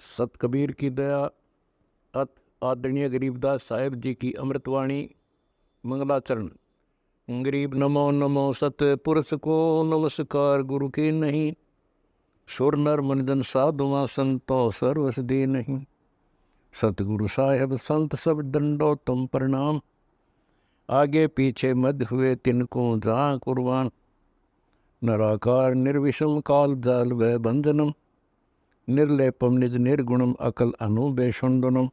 सत कबीर की दया अत आदरणीय गरीबदास साहेब जी की अमृतवाणी मंगलाचरण। गरीब नमो नमो सत पुरुष को नमस्कार गुरु के नहीं, सुर नर मनजन साधुआ संतो सर्वस दे नहीं। सतगुरु साहेब संत सब दंडो तुम प्रणाम, आगे पीछे मध्य हुए तिनको जहाँ कुर्बान। नराकार निर्विषम काल जाल व बंधनम, निर्लेपम निज निर्गुणम अकल अनुबेषुंडनम।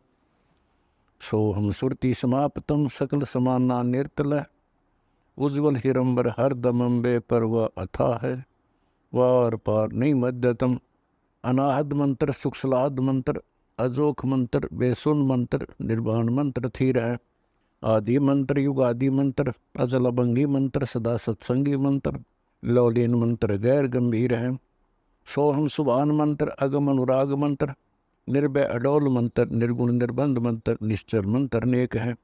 सोहम सुरति समाप्तम सकल समाना निर्तल, उज्ज्वल हिरंबर हर दमंबे पर वह अथा है। वार पार नहीं मध्यतम, अनाहद मंत्र सुखसलाद मंत्र, अजोख मंत्र बेसुन मंत्र, निर्वाण मंत्र थीर है। आदि मंत्र युग आदि मंत्र, अजल अभंगी मंत्र सदा सत्संगी मंत्र, लौलीन मंत्र गैर गंभीर है। सोहम सुभान मंत्र अगम अनुराग मंत्र, निर्भय अडोल मंत्र निर्गुण निर्बंध मंत्र, निश्चर मंत्र अनेक है।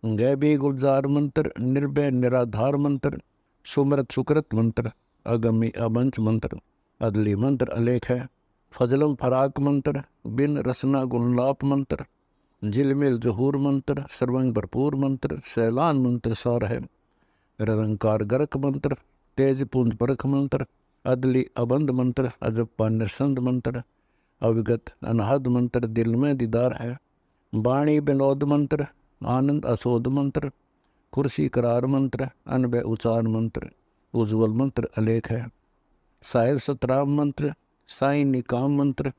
गैबी गुलजार मंत्र, निर्भय निराधार मंत्र, सुमरत सुकृत मंत्र, अगमी अबंच मंत्र, अदली मंत्र अलेख है। फजलम फराक मंत्र, बिन रसना गुणलाप मंत्र, झिलमिल जहूर मंत्र, सर्वंग भरपूर मंत्र, सैलान मंत्र सार है। निरंकार गरक मंत्र, तेज पुंज परख मंत्र, अदली अबंध मंत्र, अजप्पा निरसंद मंत्र, अविगत अनहद मंत्र, दिल में दीदार है। वाणी विनोद मंत्र, आनंद असोद मंत्र, कुर्सी करार मंत्र, अनबय उचार मंत्र, उज्ज्वल मंत्र अलेख है। साहिब सतराम मंत्र, साई निकाम मंत्र,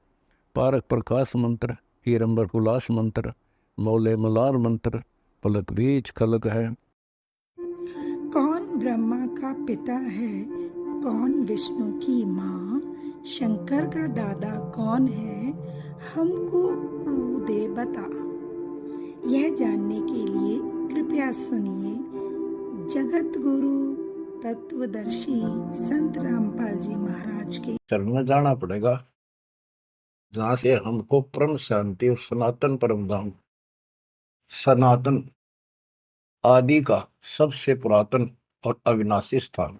पारक प्रकाश मंत्र, हीरंबर हुलास मंत्र, मौले मलार मंत्र, पलक बीज कलक है। कौन ब्रह्मा का पिता है, कौन विष्णु की माँ, शंकर का दादा कौन है, हमको दे बता। यह जानने के लिए कृपया सुनिए जगत गुरु तत्वदर्शी संत रामपाल जी महाराज के चरण में जाना पड़ेगा, जहां से हमको परम शांति और सनातन परम धाम, सनातन आदि का सबसे पुरातन और अविनाशी स्थान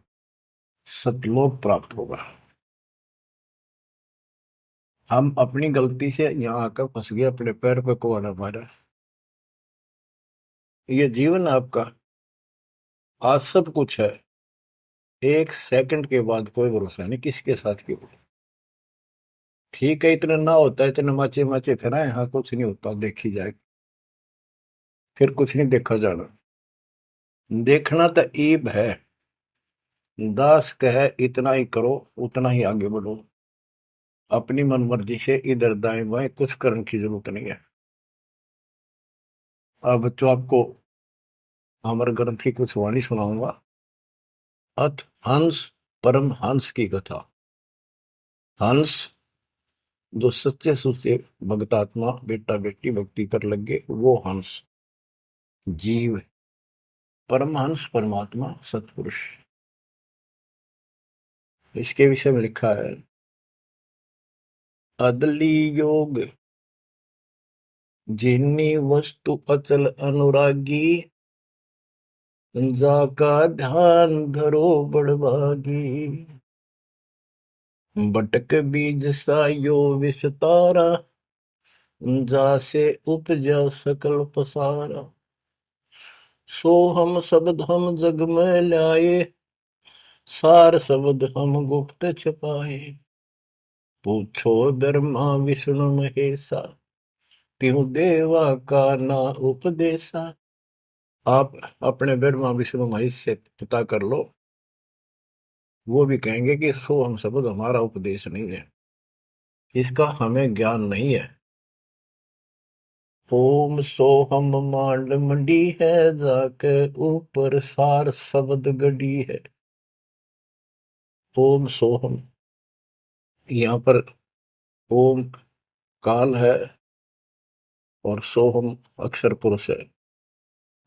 सतलोक प्राप्त होगा। हम अपनी गलती से यहाँ आकर फंस गए, अपने पैर पे कुआना मारा। ये जीवन आपका आज सब कुछ है, एक सेकंड के बाद कोई भरोसा नहीं किसके साथ क्यों। ठीक है, इतना ना होता है, इतने माचे माचे फिर यहाँ कुछ नहीं होता, देखी जाए फिर कुछ नहीं देखा जाना। देखना तो ईब है, दास कहे इतना ही करो उतना ही आगे बढ़ो, अपनी मन मर्जी से इधर दाएं बाएं कुछ करने की जरूरत नहीं है। अब तो आपको अमर ग्रंथ की कुछ वाणी सुनाऊंगा। अथ हंस परम हंस की कथा। हंस जो सच्चे सुच्चे भक्तात्मा बेटा बेटी भक्ति कर लगे वो हंस जीव, परमहंस परमात्मा सतपुरुष। इसके विषय में लिखा है, अदली योग जिन्नी वस्तु अचल अनुरागी, जाका ध्यान धरो बड़भागी। बटक बीज सायो विस्तारा, जासे उपजा सकल पसारा। सो हम शब्द हम जग में लाए, सार शब्द हम गुप्त छपाए। पूछो ब्रह्मा विष्णु महेशा, त्यों देवा का ना उपदेशा। आप अपने ब्रह्मा विष्णु महेश से पता कर लो, वो भी कहेंगे कि सो हम शब्द हमारा उपदेश नहीं है, इसका हमें ज्ञान नहीं है। ओम सोहम मांड मंडी है, जाके ऊपर सार शब्द गड़ी है। ओम सोहम, यहाँ पर ओम काल है और सोहम अक्षर पुरुष है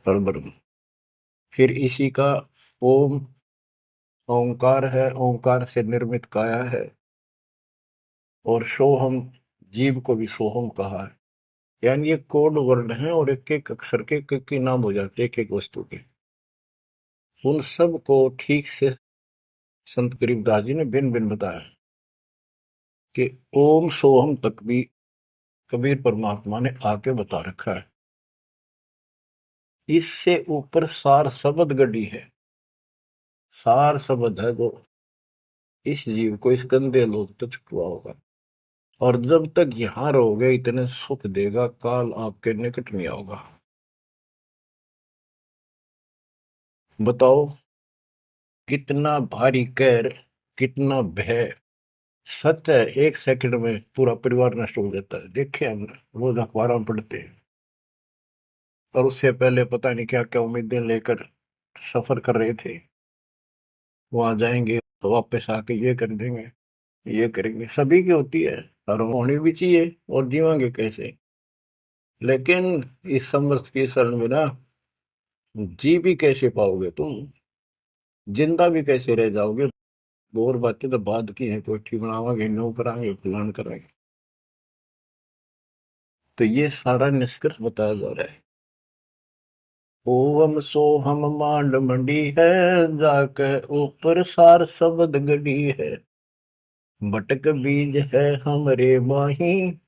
परब्रह्म। फिर इसी का ओम ओंकार है, ओंकार से निर्मित काया है, और सोहम जीव को भी सोहम कहा है। यानी ये कोड वर्ण है और एक एक अक्षर के एक नाम हो जाते हैं, एक एक वस्तु के। उन सब को ठीक से संत गरीबदास जी ने भिन्न भिन्न बताया कि ओम सोहम तक भी कबीर परमात्मा ने आके बता रखा है। इससे ऊपर सार शब्द गढ़ी है, सार शब्द है जो इस जीव को इस गंदे लोग तक छुआ होगा। और जब तक यहां रहोगे इतने सुख देगा, काल आपके निकट नहीं आओगा। बताओ कितना भारी कहर, कितना भय। सत्य है, एक सेकंड में पूरा परिवार नष्ट हो जाता है। देखे हमने, रोज अखबारों में पढ़ते हैं। और उससे पहले पता नहीं क्या क्या उम्मीदें लेकर सफर कर रहे थे। वहां जाएंगे तो वापस आके ये कर देंगे, ये करेंगे। सभी की होती है और होनी भी चाहिए, और जीवांगे कैसे। लेकिन इस समर्थ की शरण में ना जी भी कैसे पाओगे तुम, जिंदा भी कैसे रह जाओगे। और बातें तो बाद की है, कोठी बनावांगे, नो करांगे, प्लान करेंगे। तो ये सारा निष्कर्ष बताया जा रहा है। ओम सोहम मांड मंडी है, जाके ऊपर सार शब्द गढ़ी है। बटक बीज है हमरे माही,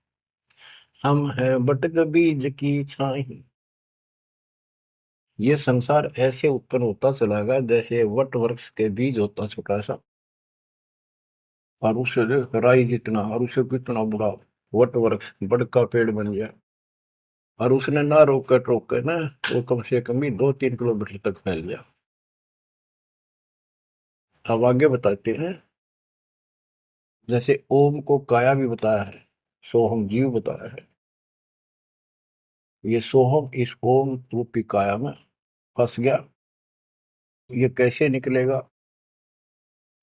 हम है बटक बीज की छाही। ये संसार ऐसे उत्पन्न होता चला गया जैसे वट वृक्ष के बीज होता छोटा सा, और उससे राई जितना, और उससे कितना बड़ा वट वृक्ष बड़का पेड़ बन गया। और उसने ना रोक कर टोक कर ना, वो कम से कम भी 2-3 किलोमीटर तक फैल गया। अब आगे बताते हैं। जैसे ओम को काया भी बताया है, सोहम जीव बताया है। ये सोहम इस ओम रूपी काया में फंस गया। ये कैसे निकलेगा,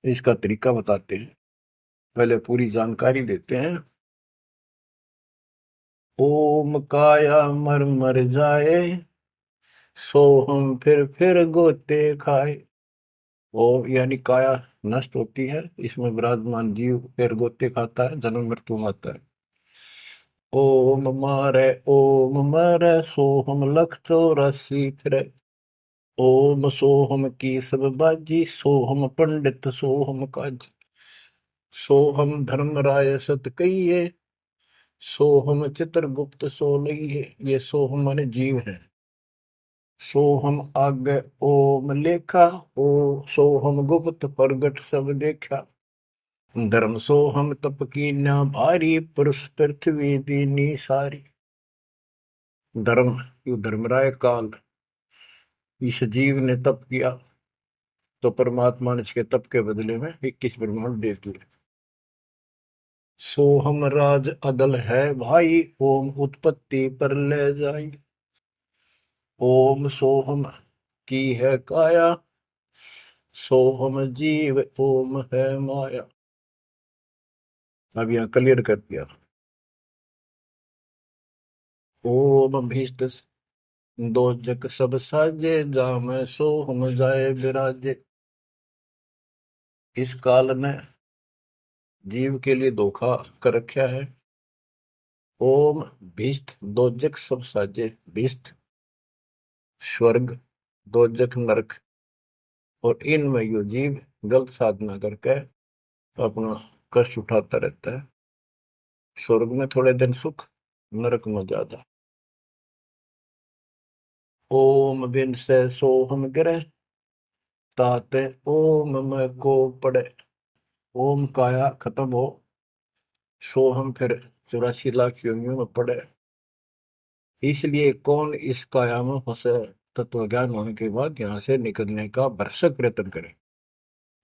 इसका तरीका बताते हैं। पहले पूरी जानकारी देते हैं। ओम काया मर मर जाए, सोहम फिर गोते खाए। ओम यानी काया नष्ट होती है, इसमें विराजमान जीव फिर गोते खाता है, जन्म मृत्यु आता है। ओम मारे सोहम लख 84 फिरे। ओम सोहम की सब बाजी, सोहम पंडित सोहम काज। सोहम धर्मराय सत कहिए, सोहम चित्रगुप्त सो लइए। ये सोहम माने जीव है। सोहम आगे ओम लेखा, ओ सोहम गुप्त प्रगट सब देखा। धर्म सोहम तप की ना भारी, पुरुष पृथ्वी दीनी सारी। धर्म, यो धर्मराय काल, इस जीव ने तप किया तो परमात्मा ने इसके तप के बदले में 21 ब्रह्मांड दे दिए। सोहम राज अदल है भाई, ओम उत्पत्ति पर ले जाई। ओम सोहम की है काया, सोहम जीव ओम है माया। अब यहां क्लियर कर दिया। ओम भीष्ट दो जग सब साजे, जाम सोहम जाए विराजे। इस काल ने जीव के लिए धोखा कर रखा है। ओम भीष्ट दोजक सब साजे। भीष्ट स्वर्ग, दोजक नरक, और इनमें यो जीव गलत साधना करके अपना कष्ट उठाता रहता है। स्वर्ग में थोड़े दिन सुख, नरक में ज्यादा। ओम बिन से सोहम गिरे, ताते ओम में को पड़े। ओम काया खत्म हो, सोहम फिर 84 लाख योनियों में पड़े। इसलिए कौन इस काया में फंसे, तत्व ज्ञान होने के बाद यहां से निकलने का भरसक प्रयत्न करे।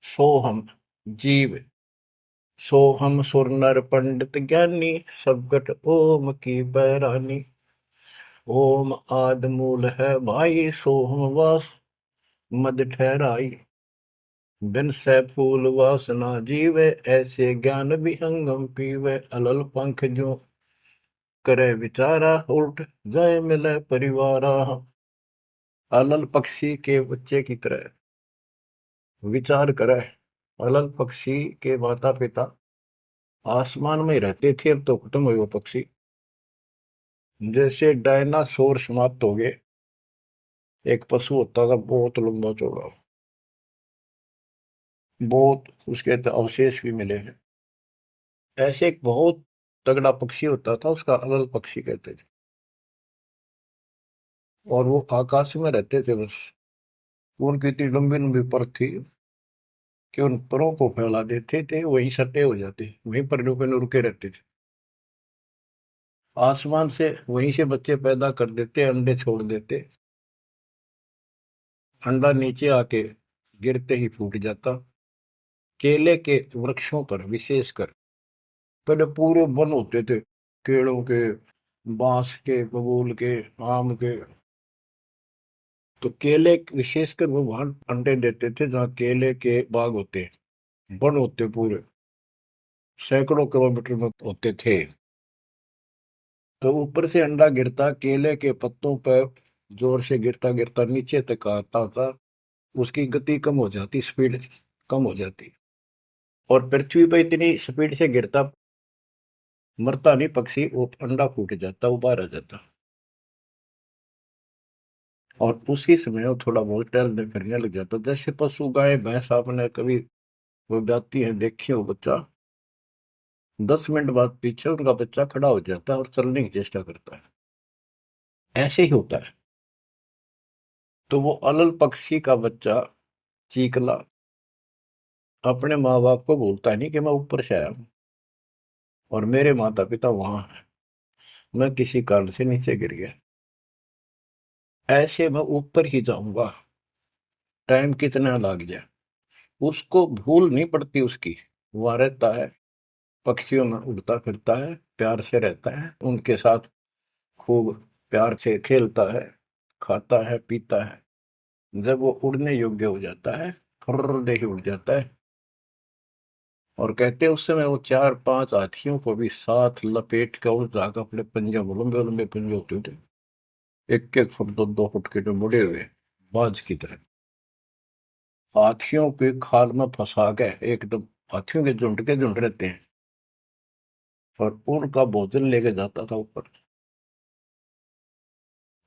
सोहम जीव, सोहम सुर नर पंडित ज्ञानी, सबगट ओम की बैरानी। ओम आद मूल है भाई, सोहम वास मद ठहराई। बिन सै फूल वासना जीवे, ऐसे ज्ञान विहंगम पीवे। अलल पंख जो करे विचारा, उल्ट जाए मिले परिवारा। अलल पक्षी के बच्चे की तरह विचार करे। अलल पक्षी के माता पिता आसमान में ही रहते थे, अब तो खत्म हुए वो पक्षी। जैसे डायनासोर समाप्त हो गए। एक पशु होता था बहुत लंबा चौड़ा, बहुत उसके तो अवशेष भी मिले हैं। ऐसे एक बहुत तगड़ा पक्षी होता था उसका अलल पक्षी कहते थे। और वो आकाश में रहते थे बस। उनकी इतनी लंबी लंबी पर थी कि उन परों को फैला देते थे, वहीं सटे हो जाते, वहीं पर रुके रहते थे। आसमान से वहीं से बच्चे पैदा कर देते, अंडे छोड़ देते। अंडा नीचे आके गिरते ही फूट जाता। केले के वृक्षों पर विशेषकर पहले पूरे वन होते थे, केलों के, बांस के, बबूल के, आम के। तो केले विशेषकर वो वहां अंडे देते थे जहाँ केले के बाग होते, वन होते पूरे, सैकड़ों किलोमीटर में होते थे। तो ऊपर से अंडा गिरता, केले के पत्तों पर जोर से गिरता गिरता नीचे तक आता था। उसकी गति कम हो जाती, स्पीड कम हो जाती, और पृथ्वी पर इतनी स्पीड से गिरता, मरता नहीं पक्षी, वो अंडा फूट जाता, वो बाहर आ जाता। और उसी समय वो थोड़ा बहुत टहलने फिरने लग जाता, जैसे पशु गाय भैंस आपने कभी वो जाती है देखी हो, बच्चा 10 मिनट बाद पीछे उनका बच्चा खड़ा हो जाता है और चलने की चेष्टा करता है, ऐसे ही होता है। तो वो अलल पक्षी का बच्चा चीकला अपने माँ बाप को बोलता नहीं कि मैं ऊपर से आया हूं और मेरे माता पिता वहां हैं, मैं किसी कारण से नीचे गिर गया, ऐसे मैं ऊपर ही जाऊंगा, टाइम कितना लग जाए। उसको भूल नहीं पड़ती उसकी, वहां रहता है, पक्षियों में उड़ता फिरता है, प्यार से रहता है उनके साथ, खूब प्यार से खेलता है, खाता है, पीता है। जब वो उड़ने योग्य हो जाता है, फर्र दे के उड़ जाता है। और कहते हैं उस समय वो 4-5 हाथियों को भी साथ लपेट कर उस जाकर अपने पंजे में, लंबे लंबे पंजे होते थे, 1-1 फुट 2-2 फुट के, जो मुड़े हुए बाज की तरह, हाथियों के खाल में फंसा के एकदम, हाथियों के झुंड रहते हैं, और उनका भोजन लेके जाता था ऊपर।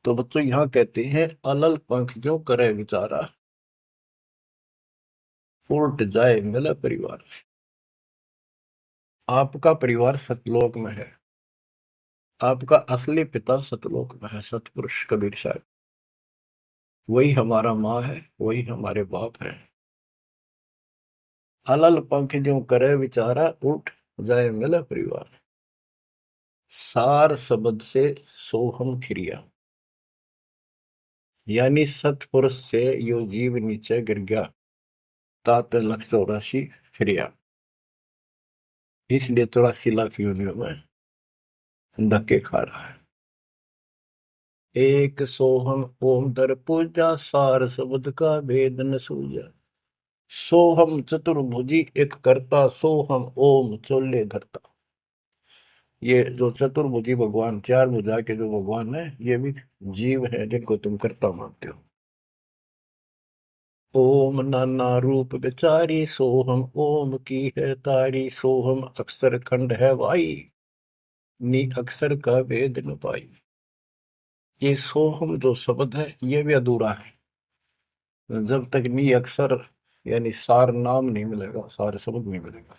तो बच्चों यहाँ कहते हैं अलल पंख जो करे विचारा, उल्ट जाए मिला परिवार। आपका परिवार सतलोक में है, आपका असली पिता सतलोक में है, सतपुरुष कबीर साहब, वही हमारा माँ है, वही हमारे बाप है। अलल पंख जो करे विचारा, उठ जाए मिला परिवार। सार शब्द से सोहम खिरिया, यानी सतपुरुष से यो जीव नीचे गिर गया, तात 184 फिरिया, इसलिए 84 लाख योनियों में धक्के खा रहा है। एक सोहम ओम दर पूजा, सार शब्द का भेद न सूझा। सोहम चतुर्भुजी एक करता, सोहम ओम चोले धरता। ये जो चतुर्भुजी भगवान, 4 भुजा के जो भगवान है, ये भी जीव है जिनको तुम करता मानते हो। ओम नाना रूप विचारी, सोहम ओम की है तारी, सोहम अक्षर खंड है वाई, नी अक्षर का भेद न पाई। ये सोहम जो शब्द है ये भी अधूरा है, जब तक नी अक्षर यानी सार नाम नहीं मिलेगा, सार शब्द नहीं मिलेगा।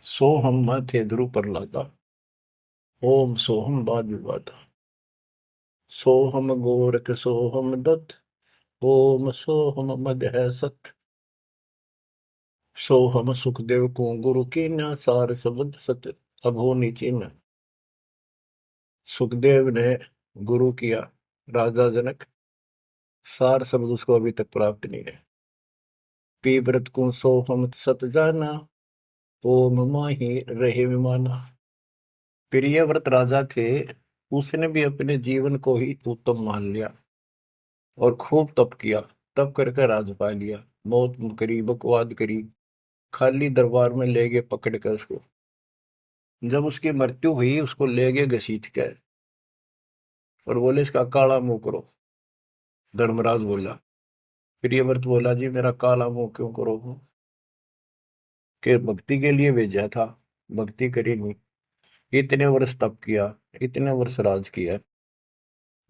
सोहम थे ध्रुव पर लादा, ओम सोहम बाद विवादा। सोहम गोरख सोहम दत्त, ओम सोहम मद है सत। सोहम सुखदेव को गुरु की न, सार शब्द सत अभो निचिन। सुखदेव ने गुरु किया राजा जनक, सार शब्द उसको अभी तक प्राप्त नहीं है। पी व्रत को सोहम सत जाना, ओम माही रहे विमाना। प्रियव्रत राजा थे, उसने भी अपने जीवन को ही उत्तम मान लिया और खूब तप किया, तप करके राज पा लिया, मौत करी, बकवाद करी, खाली दरबार में ले गए पकड़ कर उसको। जब उसकी मृत्यु हुई उसको ले गए घसीट कर और बोले इसका काला मुंह करो। धर्मराज बोला, प्रियव्रत बोला जी मेरा काला मुंह क्यों करो, कि भक्ति के लिए भेजा था, भक्ति करी नहीं, इतने वर्ष तप किया, इतने वर्ष राज किया,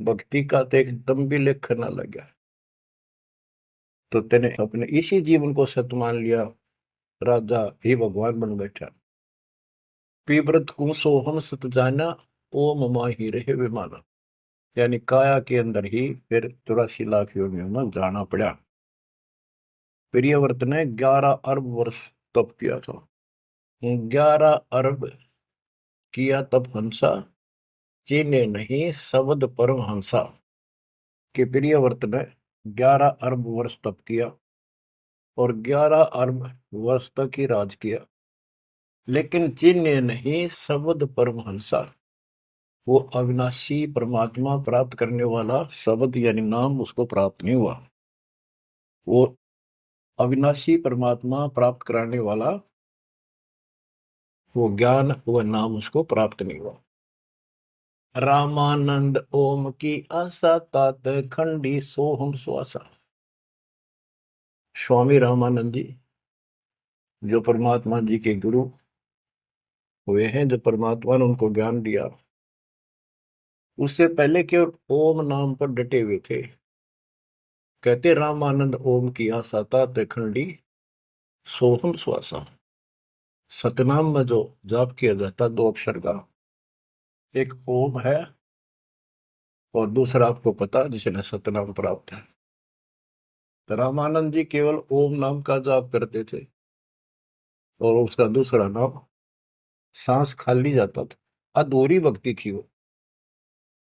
भक्ति का तो एक दम भी लेख न लगा, तो तेने अपने इसी जीवन को सत मान लिया, राजा ही भगवान बन बैठा। पीव्रत को सोहम सत जाना, ओम माही रहे विमाना। यानी काया के अंदर ही फिर 84 लाख योनियों में जाना पड़ा। प्रियव्रत ने 11 अरब वर्ष तप किया था। 11 अरब किया तप हंसा, चीने नहीं शब्द परम हंसा। कि प्रियव्रत ने 11 अरब वर्ष तप किया और 11 अरब वर्ष तक ही राज किया, लेकिन चिन्ह नहीं शब्द परमहंसा। वो अविनाशी परमात्मा प्राप्त करने वाला शब्द यानी नाम उसको प्राप्त नहीं हुआ। वो अविनाशी परमात्मा प्राप्त कराने वाला वो ज्ञान वो नाम उसको प्राप्त नहीं हुआ। रामानंद ओम की आशा तात खंडी सोहम स्वासा। स्वामी रामानंद जी जो परमात्मा जी के गुरु हुए हैं, जो परमात्मा ने उनको ज्ञान दिया, उससे पहले केवल ओम नाम पर डटे हुए थे। कहते रामानंद ओम की आशा तात खंडी सोहम स्वासा। सतनाम में जो जाप किया जाता 2 अक्षर का, एक ओम है और दूसरा आपको पता जिसने सतनाम प्राप्त है। तो रामानंद जी केवल ओम नाम का जाप करते थे और उसका दूसरा नाम सांस खाली जाता था। अधूरी भक्ति थी वो।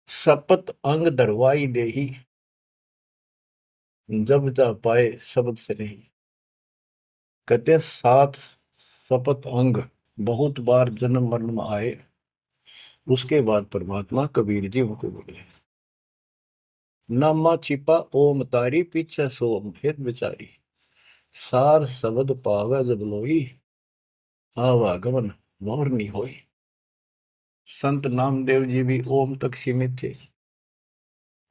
सपत अंग दरवाई देही, जब जा पाए शब्द से नहीं। कहते 7 सपत अंग बहुत बार जन्म मरण में आए, उसके बाद परमात्मा कबीर जी उनको बोले। नामा छिपा ओम तारी, पीछे सोम फिर बिचारी। सार शब्द पावे जब लोई, आवागमन मोर नहीं होई। संत नामदेव जी भी ओम तक सीमित थे।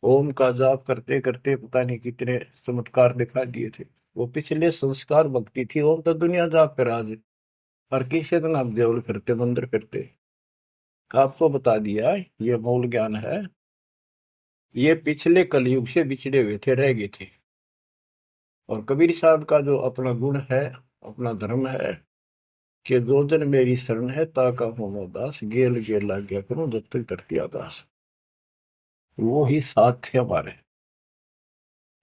ओम का जाप करते करते पता नहीं कितने चमत्कार दिखा दिए थे। वो पिछले संस्कार भक्ति थी। ओम तो दुनिया जाप पे राज, और किसी दिन आप देवल फिरते मंदिर फिरते। आपको बता दिया ये मूल ज्ञान है। ये पिछले कलयुग से बिछड़े हुए थे, रह गए थे। और कबीर साहब का जो अपना गुण है, अपना धर्म है कि दो जन मेरी शरण है, ताका हो दास, गेल गेल लाग गया करूं जब तक धरती आकाश। वो ही साथ थे हमारे।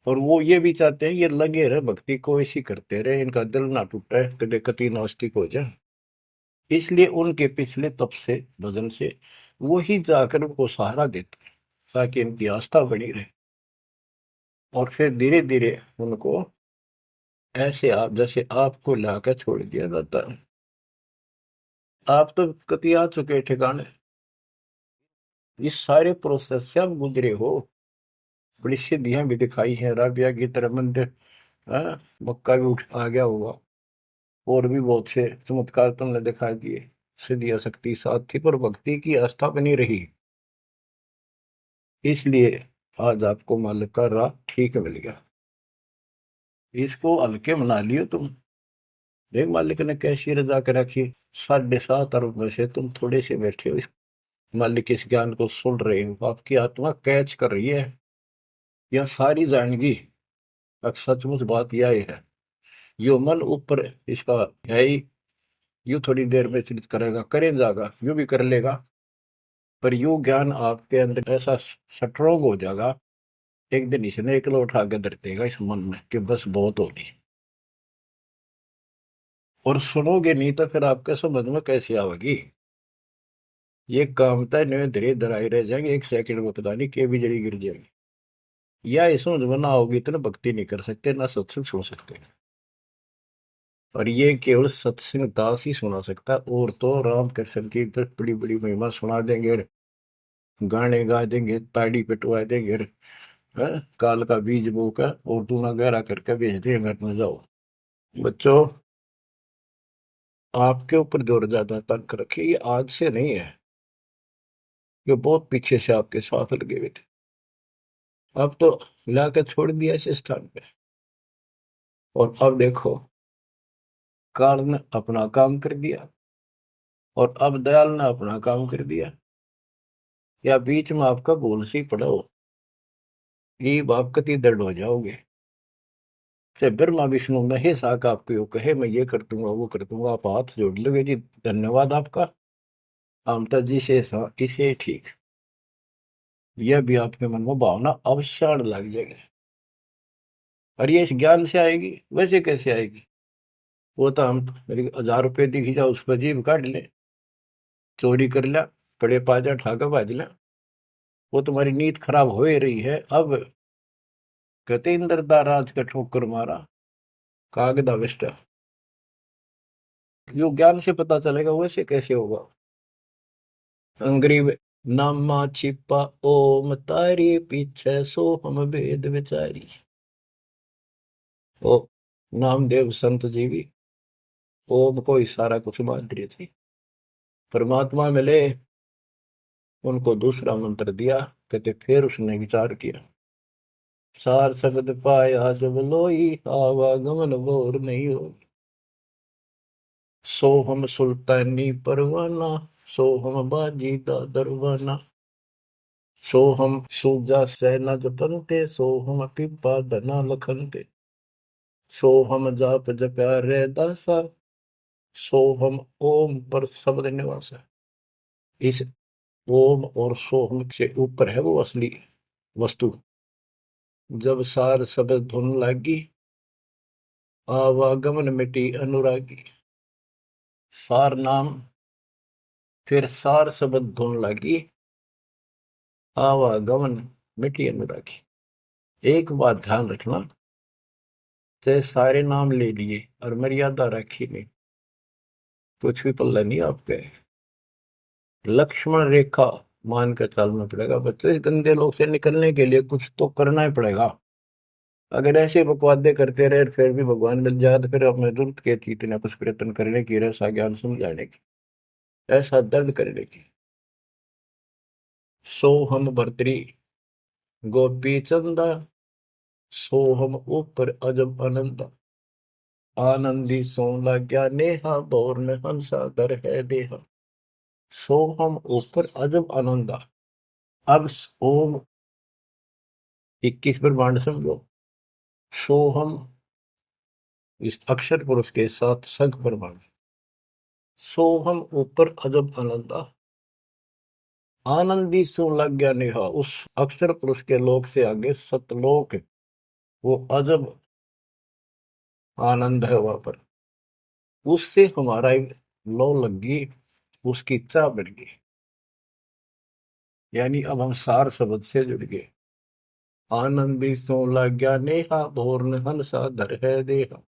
और वो ये भी चाहते हैं ये लगे रहे भक्ति को, ऐसी करते रहे, इनका दिल ना टूटे, कदे कति नास्तिक हो जाए। इसलिए उनके पिछले तप से भजन से वो ही जाकर उनको सहारा देते हैं ताकि इनकी आस्था बनी रहे। और फिर धीरे धीरे उनको ऐसे आप जैसे आपको लाकर छोड़ दिया जाता है। आप तो कति आ चुके ठिकाने, इस सारे प्रोसेस से आप गुजरे हो। बड़ी सिद्धियां भी दिखाई हैं, राबिया की तरह मंदिर, मक्का भी उठ आ गया होगा, और भी बहुत से चमत्कार तुमने दिखा दिए। सिद्धियां शक्ति साथ थी पर भक्ति की आस्था बनी रही, इसलिए आज आपको मालिक का राह ठीक मिल गया। इसको हल्के मना लियो तुम। देख मालिक ने कैसी रजा कर रखी। 7.5 अरब में से तुम थोड़े से बैठे हो, मालिक इस ज्ञान को सुन रहे हो, आपकी आत्मा कैच कर रही है। यह सारी जानगी सचमुच बात यह है। यो मन ऊपर इसका है ही, यू थोड़ी देर में चिंतित करेगा, करें जाएगा, यू भी कर लेगा, पर यू ज्ञान आपके अंदर ऐसा स्ट्रोंग हो जाएगा, एक दिन इसने एकला उठा के धर देगा इस मन में कि बस बहुत होगी। और सुनोगे नहीं तो फिर आपके समझ में कैसे आवेगी। ये कामता है धीरे धराई रह जाएंगे, 1 सेकंड में पता नहीं के भी जड़ी गिर जाएगी। या इस समझ में ना होगी तो ना भक्ति नहीं कर सकते, ना सत्संग सुन सकते। और ये केवल सत्संग दास ही सुना सकता है, और तो राम कृष्ण की बड़ी बड़ी महिमा सुना देंगे, गाने गा देंगे, ताड़ी पिटवा देंगे, काल का बीज बोकर और दूना गहरा करके भेज देंगे घर में, जाओ। बच्चों, आपके ऊपर जो ज्यादा तंक रखे ये आज से नहीं है, ये बहुत पीछे से आपके साथ लगे हुए थे। अब तो लाकर छोड़ दिया इस स्थान पे, और अब देखो काल ने अपना काम कर दिया और अब दयाल ने अपना काम कर दिया। या बीच में आपका भूल सी पड़ा हो, ये आप कति दर्द हो जाओगे। से ब्रह्मा विष्णु महेश आका आपको कहे मैं ये कर दूंगा वो कर दूंगा, आप हाथ जोड़ लोगे जी धन्यवाद आपका, आमता जी से इसे ठीक, यह भी आपके मन में भावना अवश्य लग जाएगी। और ये इस ज्ञान से आएगी, वैसे कैसे आएगी? वो तो हम मेरी 1000 रुपये दिखी जाओ उस पर जीभ काट ले, चोरी कर लिया, कड़े पाजा ठाका भाज लिया, वो तुम्हारी नीयत खराब हो ही रही है। अब कहते इंद्रदा राज का ठोकर मारा कागदा विष्टा, जो ज्ञान से पता चलेगा वैसे कैसे होगा? अंग्रेज नामा छिपा ओम तारी पीछे सो हम भेद विचारी। ओ नामदेव संत जी भी ओम को ही सारा कुछ मान रहे थे। परमात्मा मिले, उनको दूसरा मंत्र दिया, कहते फिर उसने विचार किया, सार शब्द पाया जब लोई, आवागमन बोर नहीं हो। सो हम सुल्तानी परवाना, सो हम बाजी दा दरवाना, सो हम सूजा सेना जपनते, सो हम पिपा धना लखनते, सो हम जाप जप्या रे दासा, सो हम ओम पर शब्द निवासा। इस ओम और सोहम से ऊपर है वो असली वस्तु। जब सार शब्द धुन लागी, आवागमन मिटी अनुरागी। सार नाम, फिर सार शब्द धुन लागी, आवागमन मिटी अनुरागी। एक बात ध्यान रखना, चाहे सारे नाम ले लिए और मर्यादा रखी नहीं, कुछ भी पल्ला नहीं आपके। लक्ष्मण रेखा मान कर चलना पड़ेगा बच्चों। इस गंदे लोग से निकलने के लिए कुछ तो करना ही पड़ेगा। अगर ऐसे बकवादे करते रहे फिर भी भगवान मिल जाए तो फिर हमें जरूरत क्या थी इतना कुछ प्रयत्न करने की, ऐसा ज्ञान समझाने की, ऐसा दर्द करने की। सो हम भर्तरी गोपी चंदा, सो हम ऊपर अजब आनंदा, आनंदी सो लाग्या नेहा, भौर में हंसा दर है देहा। सो हम ऊपर अजब आनंदा। अब ओम 21 ब्रह्मांड समझो, सो हम इस अक्षर पुरुष के साथ संख ब्रह्मांड, सो हम ऊपर अजब आनंदा, आनंदी सो लग गया नेहा। उस अक्षर पुरुष के लोक से आगे सतलोक है, वो अजब आनंद है वहां पर। उससे हमारा एक लो लग गई, उसकी चाह बढ़ गई, यानी अब हम सार शब्द से जुड़ गए। आनंदी सो लग गया नेहा, भोर ने हंसा धर है देहा।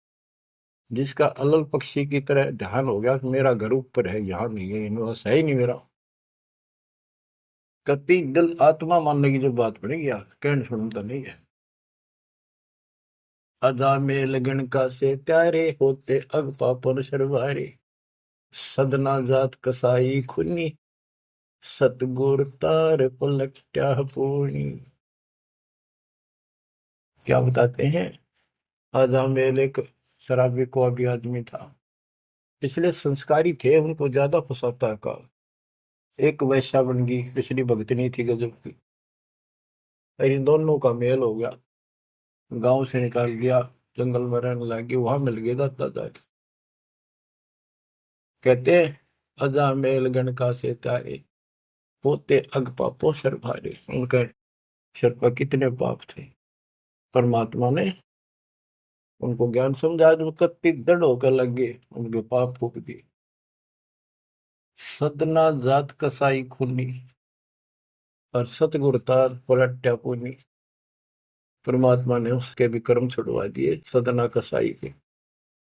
जिसका अलल पक्षी की तरह ध्यान हो गया कि मेरा घर ऊपर है, यहाँ नहीं है, इनमें है ही नहीं मेरा। कति दिल आत्मा मानने की जो बात पड़ेगी यार, कहने सुनता नहीं है। अदा में लगन का से प्यारे होते अग पापन शर्वारे, सदना जात कसाई खुनी, सतगुर तार पलट्या पूर्णी। क्या बताते हैं? आजा मेल एक शराबी को अभी आदमी था, पिछले संस्कारी थे, उनको ज्यादा फसाता का। एक वैश्या बन गई, पिछली भगतनी थी गजब की। इन दोनों का मेल हो गया, गांव से निकाल दिया, जंगल में रहने लगी, वहां मिल गया दाता जाके। कहते अजा मेल गणका से तारे, होते अग पापो सर भारे। उनका सर पर कितने पाप थे, परमात्मा ने उनको ज्ञान समझा, जो कत्ती दृढ़ होकर लग गए, उनके पाप फूक दिए। सदना जात कसाई खूनी, और सतगुरु तार पलट्या पुनी। परमात्मा ने उसके भी कर्म छुड़वा दिए, सदना कसाई के।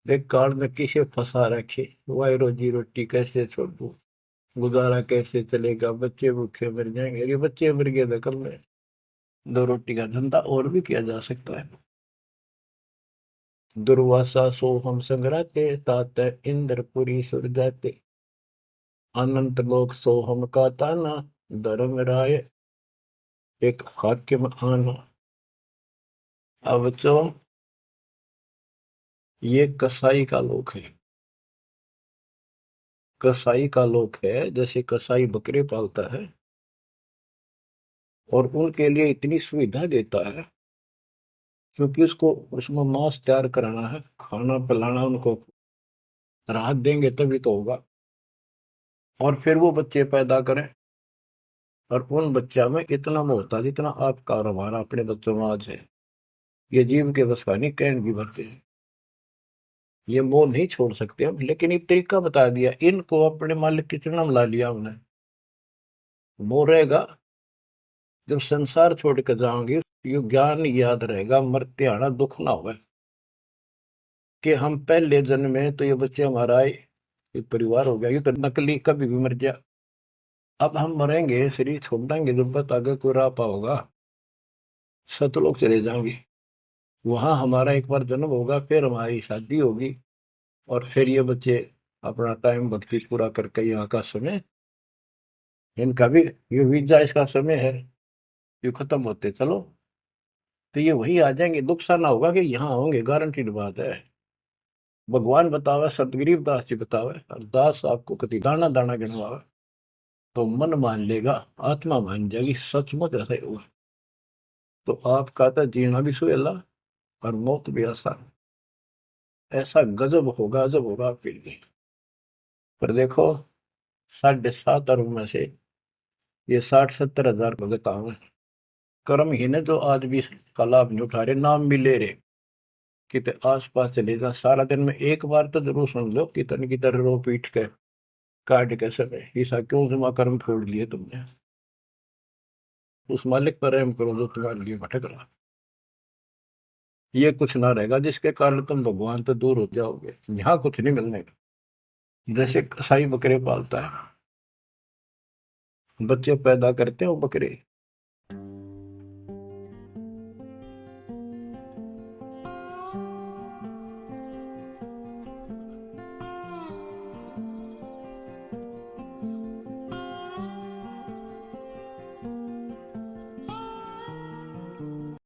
देख काल में किसे फंसा रखे, वाई रोजी रोटी कैसे छोड़ दूं, गुजारा कैसे चलेगा, बच्चे भूखे मर जाएंगे। अरे बच्चे मर गए तो कल में 2 रोटी का धंधा और भी किया जा सकता है। दुर्वासा सो हम संग्राते, तात इंद्रपुरी सुर जाते, अनंत लोक सो हम का ताना, धर्म राय एक हाकिम आना। अब तो ये कसाई का लोक है, कसाई का लोक है। जैसे कसाई बकरे पालता है और उनके लिए इतनी सुविधा देता है, क्योंकि उसको उसमें मांस तैयार कराना है, खाना पिलाना, उनको राहत देंगे तभी तो होगा। और फिर वो बच्चे पैदा करें, और उन बच्चा में इतना मोह था जितना आपका और हमारा अपने बच्चों में आज है। ये जीव के बस का नहीं, कहने भी भरते हैं। ये मोह नहीं छोड़ सकते हम, लेकिन एक तरीका बता दिया, इनको अपने मालिक की चरणों में ला लिया हमने। मोह रहेगा जब संसार छोड़ कर जाओगे, ये ज्ञान याद रहेगा, मरते आना दुख ना होगा कि हम पहले जन्म में तो ये बच्चे हमारा आए, ये परिवार हो गया, ये तो नकली, कभी भी मर जा। अब हम मरेंगे, शरीर छोड़ देंगे, जब बत आगे कोई राह पाओगा, सतलोक चले जाएंगे। वहां हमारा एक बार जन्म होगा, फिर हमारी शादी होगी, और फिर ये बच्चे अपना टाइम भक्ति पूरा करके यहाँ का समय, इनका भी ये वीजा इसका समय है, ये खत्म होते चलो, तो ये वही आ जाएंगे। दुख सा ना होगा कि यहाँ होंगे, गारंटीड बात है। भगवान बतावे, सतगरीब दास जी बतावे, अरदास आपको कति दाना दाना गिनवावे, तो मन मान लेगा, आत्मा मान जाएगी, सचमुच ऐसा ही होगा। तो आपका तो जीना भी सुहेला और मौत भी आसान। ऐसा गजब होगा, अजब होगा आपके लिए। पर देखो, 7.5 अरब में से ये 60-70 हजार भगत आवे, कर्महीन है जो आज भी इसका लाभ नहीं उठा रहे, नाम भी ले रहे, कितने आस पास चले जा, सारा दिन में एक बार तो जरूर सुन लो कितन की तरह रो पीट के काट के समय, ऐसा क्यों जमा कर्म छोड़ लिए तुमने। उस मालिक पर रहम करो जो तुम्हारे लिए भटक रहा। ये कुछ ना रहेगा जिसके कारण तुम भगवान से दूर हो जाओगे, यहाँ कुछ नहीं मिलने का। जैसे कसाई बकरे पालता है, बच्चे पैदा करते हैं वो बकरे,